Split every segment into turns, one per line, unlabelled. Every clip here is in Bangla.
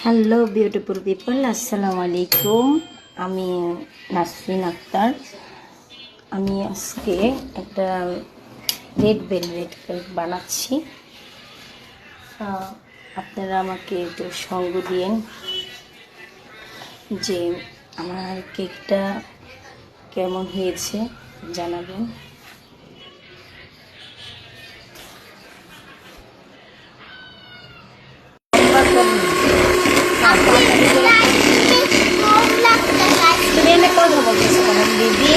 হ্যালো বিউটিফুল পিপল, আসসালামু আলাইকুম। আমি নাসরিন আক্তার। আমি আজকে একটা রেড ভেলভেট কেক বানাচ্ছি। আপনারা আমাকে একটু সঙ্গ দিয়েন যে আমার কেকটা কেমন হয়েছে জানাবেন। কথা বলতেছে দিদি,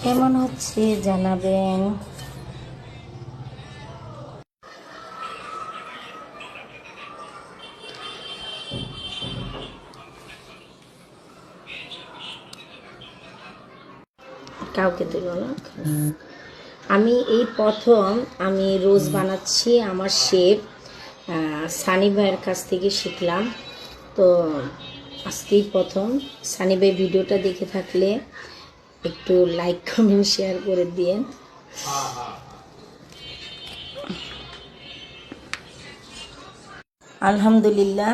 কেমন হচ্ছে জানাবেন। কাউকে দিল না। আমি এই প্রথম আমি রোজ বানাচ্ছি। আমার শেফ সানি ভাইয়ের কাছ থেকে শিখলাম। তো আজকেই প্রথম। সানি ভাই ভিডিওটা দেখে থাকলে একটু লাইক কমেন্ট শেয়ার করে দিয়েন। আলহামদুলিল্লাহ,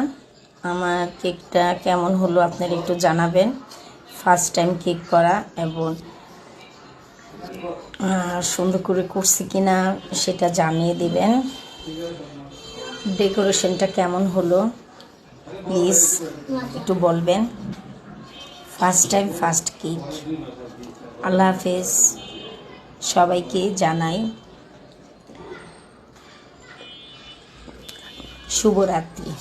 আমার কেকটা কেমন হলো আপনারা একটু জানাবেন। ফার্স্ট টাইম কেক করা এবং সুন্দর করে করছি কিনা সেটা জানিয়ে দিবেন। ডেকোরেশনটা কেমন হলো প্লিজ একটু বলবেন। First time first cake. আল্লাহ হাফেজ, সবাইকে জানাই শুভরাত্রি।